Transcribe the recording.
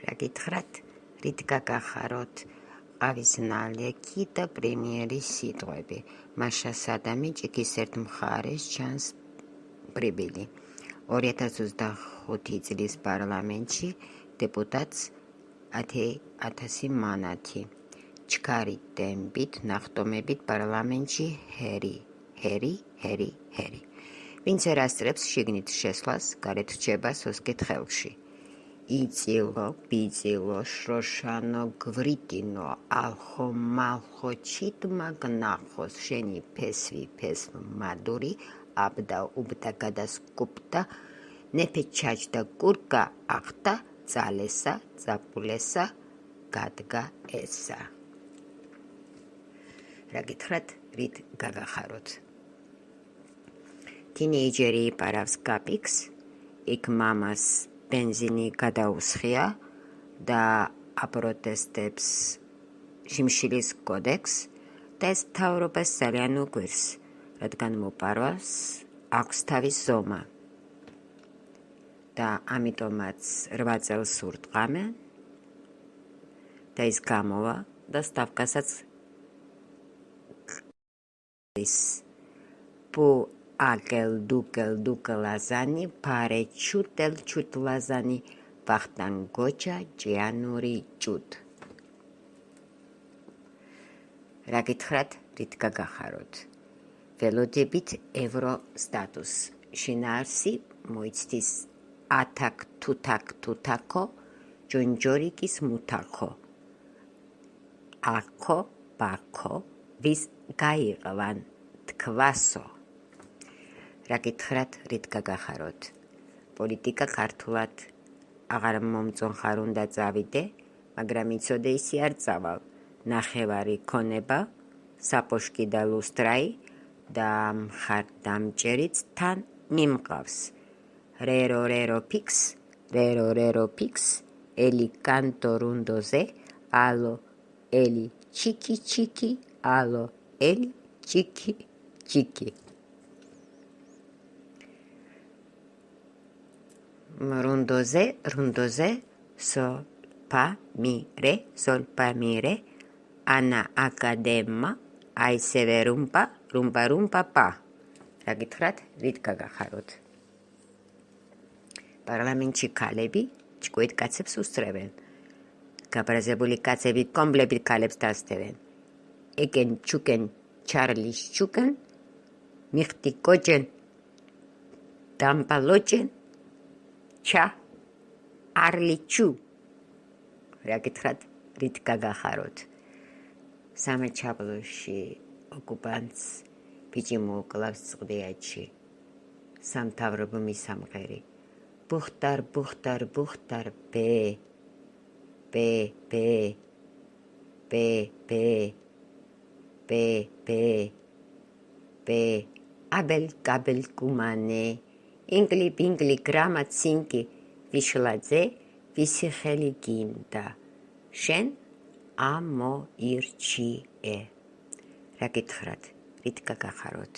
რა გითხრათ, რით გაგახაროთ ყავის ნალექი და პრემიერის სიტყვები. მაშა სადამი ჭიქის ერთ მხარეს ჩანს პრიბილი. 2025 წლის პარლამენტში დეპუტატს 10,000 მანათი. ჩქარი ტემპით, ნახტომებით პარლამენტში ჰერი. ვინც არ ასწრებს შიგნით შესვლას, გარეთ რჩება სოსკეთ ხელში. იწილო, ბიწილო, შროშანო, გვრიტინო, ალხო, მალხო, ჩიტმა გნახოს, შენი ფესვი ფესვ მადური, აბდა უბდა გადასკუპდა, ნეფე ჩაჯდა კურკა ახტა, წალესა, წაპულესა, გადგა ესა. რა გითხრათ, რით გაგახაროთ. თინეიჯერი იპარავს კაპიქს, იქ მამას ბენზინი გადაუსხია და აპროტესტებს შიმშილის კოდექსს და ეს მთავრობას ძალიან უგვირს, რადგან მოპარვას აქვს თავის ზომა და ამიტომაც 8 წელს ურტყამენ და ის გამოვა და სტავკასაც პუ აკელ დუკელ ლაზანი, ფარე ჩუტ ლაზანი, ვახტანგ გოჩა ჭიანური ჭუდ. რა გითხრათ, რით გაგახაროთ. ველოდებით ევრო სტატუს. შინაარსი მოიცდის ათაკ თუთაკო, ჯონჯორიკის მუთახო. აქო ბაქო, ვის გაიყვან თქვასო. რა გითხრათ, რით გაგახაროთ. პოლიტიკა ქართულად აღარ მომწონხარ უნდა წავიდე, მაგრამ იცოდე ისი არ წავალ. ნახევარი ქონება, საპოშკი და ლუსტრაი და მხარდამჭერიც თან მიმყავს. რერო ფიქს, ელი კანტო რუნდოზე, ალო ელი ჩიკი, ალო ელი ჩიკი. Rundose, sol pa mire, ana academa, aiseve rumpa pa. რა გითხრათ, რით გაგახაროთ. პარლამენტში ქალები ჭკვით კაცებს უსწრებენ. გაბრაზებული კაცები კომბლებით ქალებს დასდევენ. ეკენ ჩუკენ ჩარლის ჩუკენ, მიხტი კოჭენ, დამპალოჭენ, ჩა არლიჩუ. რა გითხრათ, რით გაგახაროთ. სამაჩაბლოში ოკუპანტს ბიჭი მოუკლავს წყდიაჩი. სამთავრობო მისამღერი. ბუხტარ, ბე, აბელ კუმანე, ინგლი გრამა ცინკი, ვიშლაძე, ვისი ხელი გინდა, შენ ამოირჩიე. რა გითხრათ, რით გაგახაროთ.